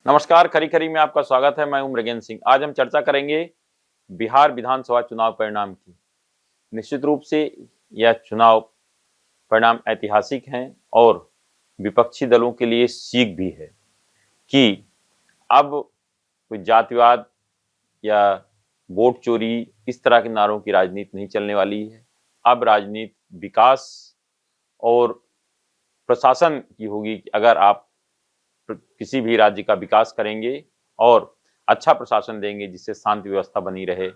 नमस्कार, खरी खरी में आपका स्वागत है। मैं हूं मृगेंद्र सिंह। आज हम चर्चा करेंगे बिहार विधानसभा चुनाव परिणाम की। निश्चित रूप से यह चुनाव परिणाम ऐतिहासिक हैं और विपक्षी दलों के लिए सीख भी है कि अब कोई जातिवाद या वोट चोरी इस तरह के नारों की राजनीति नहीं चलने वाली है। अब राजनीति विकास और प्रशासन की होगी कि अगर आप किसी भी राज्य का विकास करेंगे और अच्छा प्रशासन देंगे जिससे शांति व्यवस्था बनी रहे,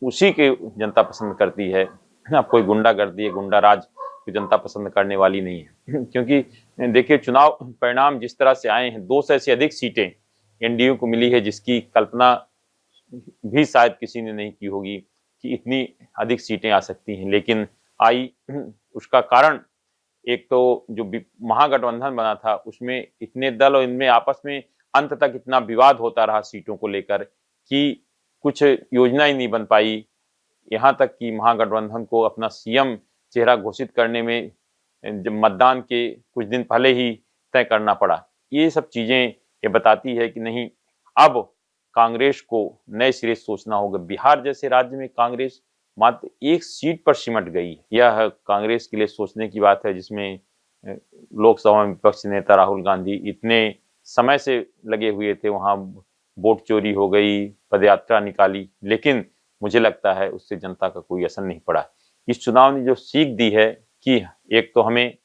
उसी के जनता पसंद करती है। अब कोई गुंडागर्दी या गुंडा राज को जनता पसंद करने वाली नहीं है। क्योंकि देखिए, चुनाव परिणाम जिस तरह से आए हैं, 200 से अधिक सीटें एनडीए को मिली है, जिसकी कल्पना भी शायद किसी ने नहीं की होगी कि इतनी अधिक सीटें आ सकती हैं, लेकिन आई। उसका कारण एक तो जो महागठबंधन बना था उसमें इतने दल और इनमें आपस में अंत तक इतना विवाद होता रहा सीटों को लेकर कि कुछ योजना ही नहीं बन पाई। यहाँ तक कि महागठबंधन को अपना सीएम चेहरा घोषित करने में जब मतदान के कुछ दिन पहले ही तय करना पड़ा। ये सब चीजें ये बताती है कि नहीं, अब कांग्रेस को नए सिरे से सोचना होगा। बिहार जैसे राज्य में कांग्रेस मात्र एक सीट पर सिमट गई। यह कांग्रेस के लिए सोचने की बात है, जिसमें लोकसभा में विपक्षी नेता राहुल गांधी इतने समय से लगे हुए थे। वहां वोट चोरी हो गई, पदयात्रा निकाली, लेकिन मुझे लगता है उससे जनता का कोई असर नहीं पड़ा। इस चुनाव ने जो सीख दी है कि एक तो हमें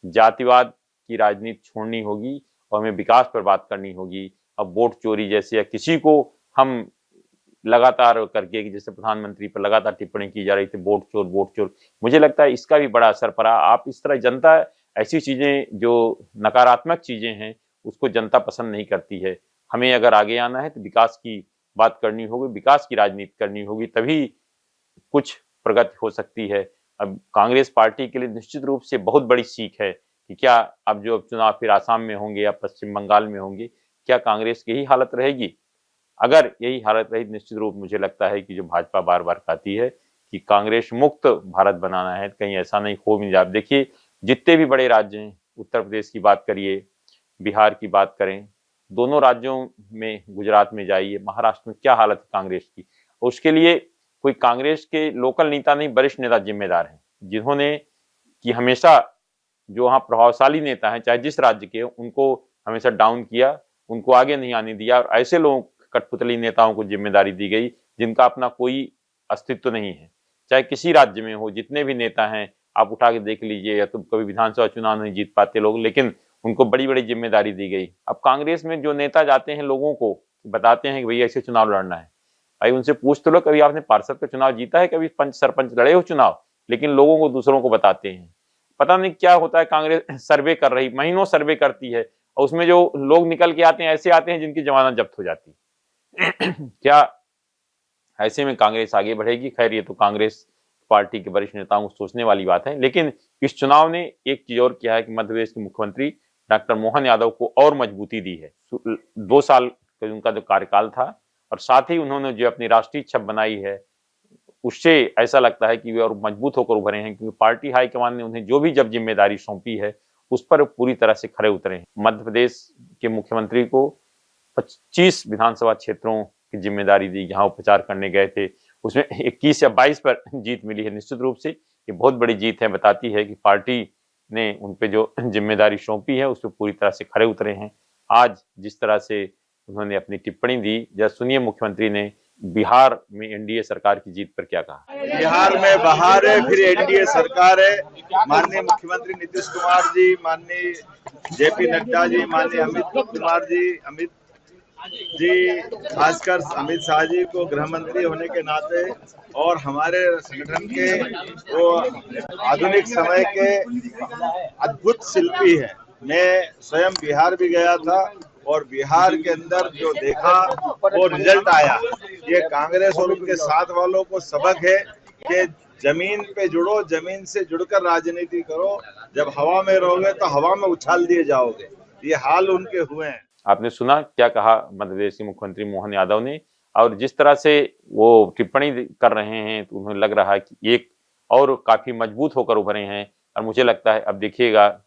जातिवाद की राजनीति छोड़नी होगी और हमें विकास पर बात करनी होगी। अब वोट चोरी जैसे या किसी को हम लगातार करके, जैसे प्रधानमंत्री पर लगातार टिप्पणी की जा रही थी, वोट चोर वोट चोर, मुझे लगता है इसका भी बड़ा असर पड़ा। आप इस तरह जनता ऐसी चीजें जो नकारात्मक चीजें हैं उसको जनता पसंद नहीं करती है। हमें अगर आगे आना है तो विकास की बात करनी होगी, विकास की राजनीति करनी होगी, तभी कुछ प्रगति हो सकती है। अब कांग्रेस पार्टी के लिए निश्चित रूप से बहुत बड़ी सीख है कि क्या अब जो चुनाव फिर आसाम में होंगे या पश्चिम बंगाल में होंगे, क्या कांग्रेस की ही हालत रहेगी? अगर यही हालत रही, निश्चित रूप मुझे लगता है कि जो भाजपा बार बार कहती है कि कांग्रेस मुक्त भारत बनाना है, कहीं ऐसा नहीं हो भी जाए। देखिए, जितने भी बड़े राज्य हैं, उत्तर प्रदेश की बात करिए, बिहार की बात करें, दोनों राज्यों में, गुजरात में जाइए, महाराष्ट्र में क्या हालत है कांग्रेस की। उसके लिए कोई कांग्रेस के लोकल नेता नहीं, वरिष्ठ नेता जिम्मेदार हैं, जिन्होंने कि हमेशा जो वहाँ प्रभावशाली नेता हैं, चाहे जिस राज्य के, उनको हमेशा डाउन किया, उनको आगे नहीं आने दिया। और ऐसे लोगों, कठपुतली नेताओं को जिम्मेदारी दी गई जिनका अपना कोई अस्तित्व नहीं है, चाहे किसी राज्य में हो। जितने भी नेता हैं आप उठा के देख लीजिए, या तो कभी विधानसभा चुनाव नहीं जीत पाते लोग, लेकिन उनको बड़ी बड़ी जिम्मेदारी दी गई। अब कांग्रेस में जो नेता जाते हैं, लोगों को बताते हैं कि भैया ऐसे चुनाव लड़ना है, भाई उनसे पूछ तो लो, कभी आपने पार्षद का चुनाव जीता है? कभी पंच सरपंच लड़े हो चुनाव? लेकिन लोगों को, दूसरों को बताते हैं। पता नहीं क्या होता है, कांग्रेस सर्वे कर रही, महीनों सर्वे करती है, और उसमें जो लोग निकल के आते हैं, ऐसे आते हैं जिनकी जमानत जब्त हो जाती है। क्या ऐसे में कांग्रेस आगे बढ़ेगी? खैर, ये तो कांग्रेस पार्टी के वरिष्ठ नेताओं को सोचने वाली बात है। लेकिन इस चुनाव ने एक चीज और किया है कि मध्य प्रदेश के मुख्यमंत्री डॉक्टर मोहन यादव को और मजबूती दी है। 2 साल का उनका जो कार्यकाल था, और साथ ही उन्होंने जो अपनी राष्ट्रीय छवि बनाई है, उससे ऐसा लगता है कि वे और मजबूत होकर उभरे हैं, क्योंकि पार्टी हाईकमान ने उन्हें जो भी जब जिम्मेदारी सौंपी है उस पर पूरी तरह से खरे उतरे हैं। मध्य प्रदेश के मुख्यमंत्री को 25 विधानसभा क्षेत्रों की जिम्मेदारी दी, जहां वो प्रचार करने गए थे। उसमें 21 या 22 पर जीत मिली है। निश्चित रूप से ये बहुत बड़ी जीत है, बताती है कि पार्टी ने उन पे जो जिम्मेदारी सौंपी है उस पर पूरी तरह से खरे उतरे हैं। आज जिस तरह से उन्होंने अपनी टिप्पणी दी, जरा सुनिए मुख्यमंत्री ने बिहार में एनडीए सरकार की जीत पर क्या कहा। बिहार में बहार है, फिर एनडीए सरकार है। माननीय मुख्यमंत्री नीतीश कुमार जी, माननीय जेपी नड्डा जी, माननीय अमित जी, खासकर अमित शाह जी को गृह मंत्री होने के नाते, और हमारे संगठन के वो आधुनिक समय के अद्भुत शिल्पी है। मैं स्वयं बिहार भी गया था, और बिहार के अंदर जो देखा वो रिजल्ट आया। ये कांग्रेस और उनके साथ वालों को सबक है कि जमीन पे जुड़ो, जमीन से जुड़कर राजनीति करो। जब हवा में रहोगे तो हवा में उछाल दिए जाओगे। ये हाल उनके हुए हैं। आपने सुना क्या कहा मध्य प्रदेश के मुख्यमंत्री मोहन यादव ने, और जिस तरह से वो टिप्पणी कर रहे हैं तो उन्हें लग रहा है कि एक और काफी मजबूत होकर उभरे हैं। और मुझे लगता है अब देखिएगा,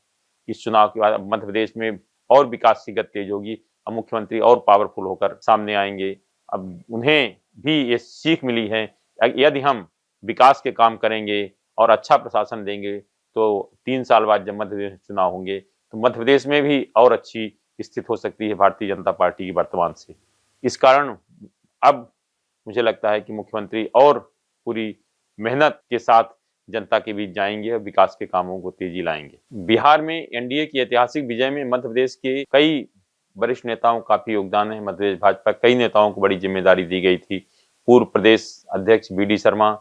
इस चुनाव के बाद मध्य प्रदेश में और विकास की गति तेज होगी। अब मुख्यमंत्री और पावरफुल होकर सामने आएंगे। अब उन्हें भी ये सीख मिली है, यदि हम विकास के काम करेंगे और अच्छा प्रशासन देंगे तो 3 साल बाद जब मध्य प्रदेश में चुनाव होंगे तो मध्य प्रदेश में भी और अच्छी स्थिति हो सकती है भारतीय जनता पार्टी की वर्तमान से। इस कारण अब मुझे लगता है कि मुख्यमंत्री और पूरी मेहनत के साथ जनता के बीच जाएंगे और विकास के कामों को तेजी लाएंगे। बिहार में एनडीए की ऐतिहासिक विजय में मध्य प्रदेश के कई वरिष्ठ नेताओं का काफी योगदान है। मध्य प्रदेश भाजपा कई नेताओं को बड़ी जिम्मेदारी दी गई थी। पूर्व प्रदेश अध्यक्ष बीडी शर्मा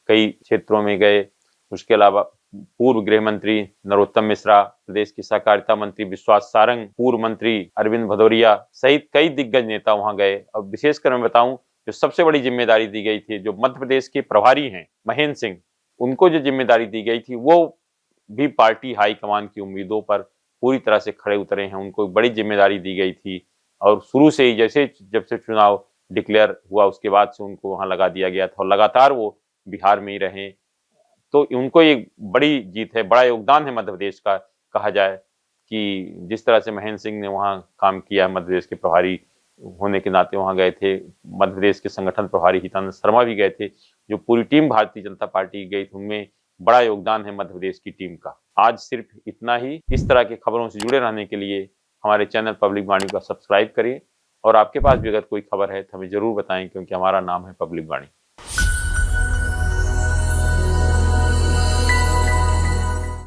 कई क्षेत्रों में गए, उसके अलावा पूर्व गृह मंत्री नरोत्तम मिश्रा, प्रदेश के सहकारिता मंत्री विश्वास सारंग, पूर्व मंत्री अरविंद भदौरिया सहित कई दिग्गज नेता वहां गए। और विशेषकर मैं बताऊं, जो सबसे बड़ी जिम्मेदारी दी गई थी, जो मध्य प्रदेश के प्रभारी हैं महेंद्र सिंह, उनको जो जिम्मेदारी दी गई थी वो भी पार्टी हाईकमान की उम्मीदों पर पूरी तरह से खड़े उतरे हैं। उनको बड़ी जिम्मेदारी दी गई थी और शुरू से ही जब से चुनाव डिक्लेयर हुआ उसके बाद से उनको वहां लगा दिया गया था और लगातार वो बिहार में ही रहे। तो उनको एक बड़ी जीत है, बड़ा योगदान है मध्य प्रदेश का। कहा जाए कि जिस तरह से महेंद्र सिंह ने वहां काम किया, मध्य प्रदेश के प्रभारी होने के नाते वहां गए थे। मध्य प्रदेश के संगठन प्रभारी हितानंद शर्मा भी गए थे। जो पूरी टीम भारतीय जनता पार्टी गई थी उनमें बड़ा योगदान है मध्य प्रदेश की टीम का। आज सिर्फ इतना ही। इस तरह की खबरों से जुड़े रहने के लिए हमारे चैनल पब्लिक वाणी को सब्सक्राइब करिए और आपके पास भी अगर कोई खबर है तो हमें जरूर बताएं, क्योंकि हमारा नाम है पब्लिक वाणी।